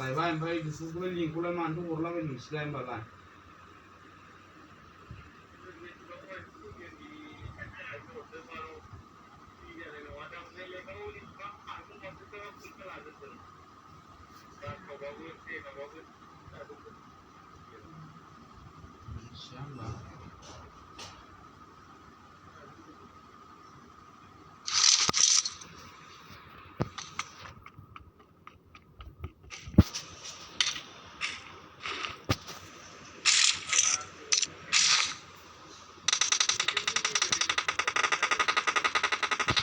जालायबाय ओमफ्राय बिसोरखौलाय लिंखौलाय मानोथो हरलाबाय नोंसोरलाय होमबालाय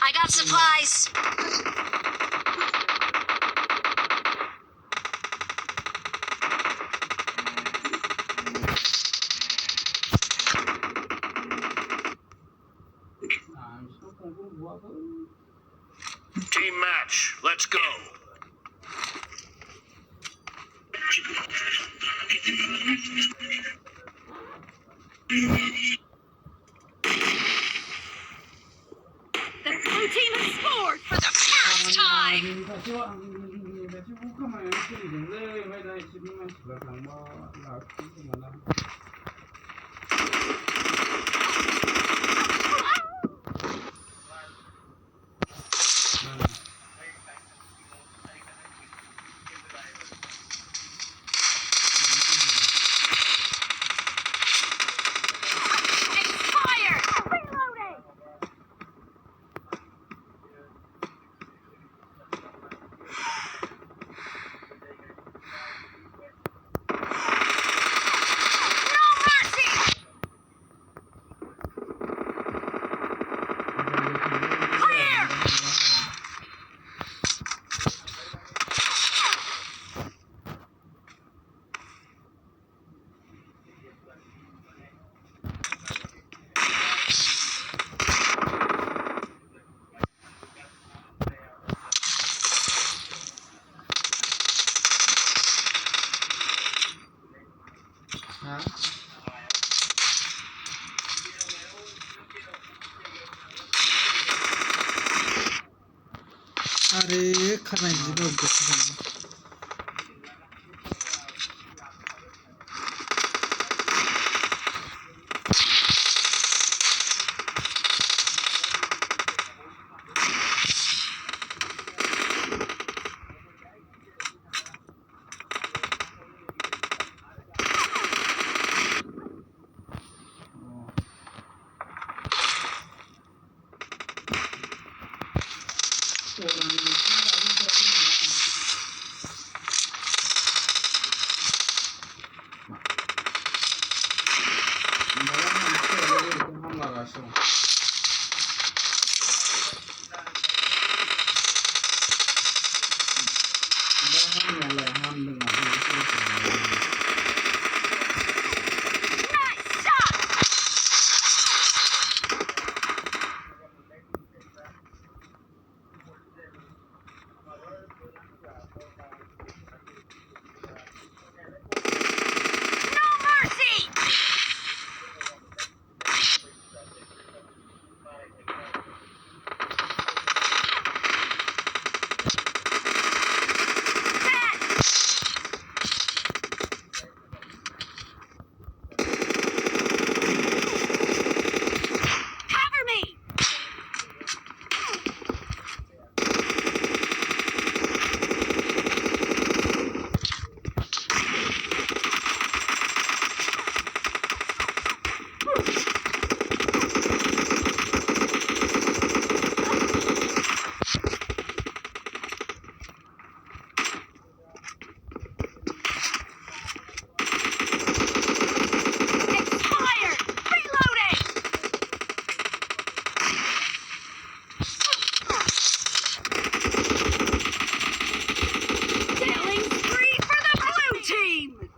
I got supplies. Team match. Let's go. The blue team has scored for the first time. अरे खानाय बिदिनो गोसो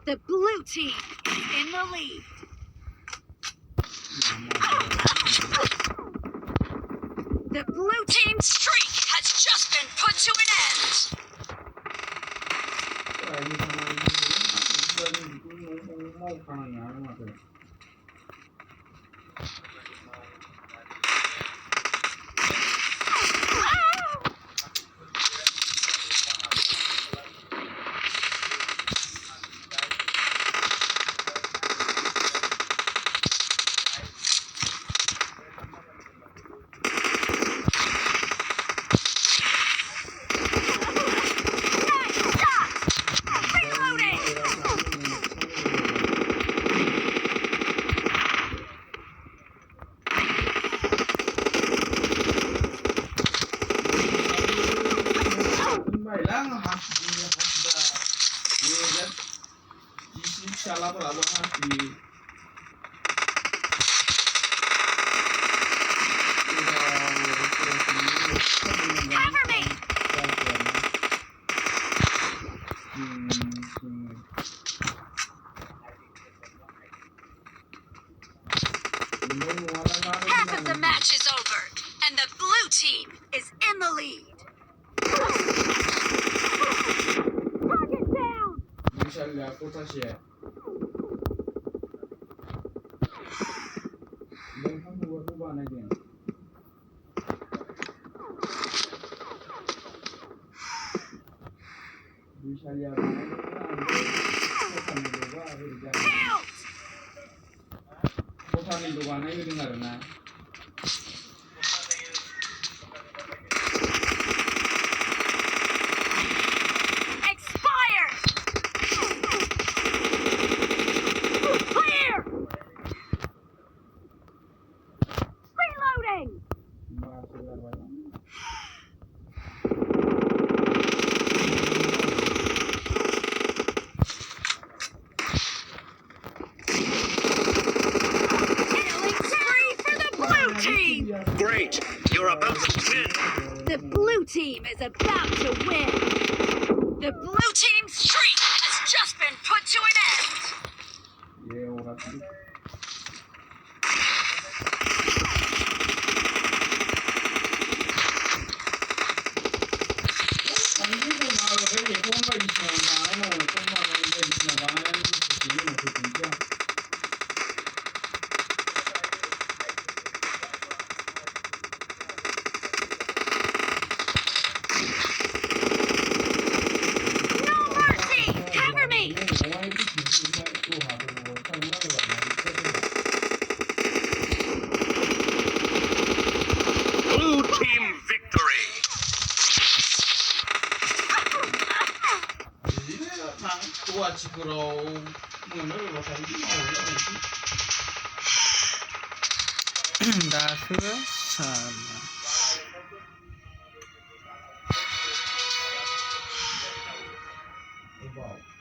The blue team is in the lead. The blue team's streak has just been put to an end. हाखिदा ये जिसि फिसालाफोराबो हाखि Cover me! Half of the match is over, and the blue team is in the lead. Target down! 미샬리아 포타시에 이런 한국어 후반에겐 미샬리아 Killed! 포타니도 바나거든 아르나 Expired! Clear! Reloading! Killing spree for the blue team! Great. You're about to win. The blue team is about to win. The blue team's streak has just been put to an end. 예, 오라지. 한국은 나를 예pon가 있으면 나는 좀만 있으면 나는 지금 그 진짜 No mercy! Cover me! Blue team victory. 도와치 그럼 문을 와사지 दाखो साला Wow.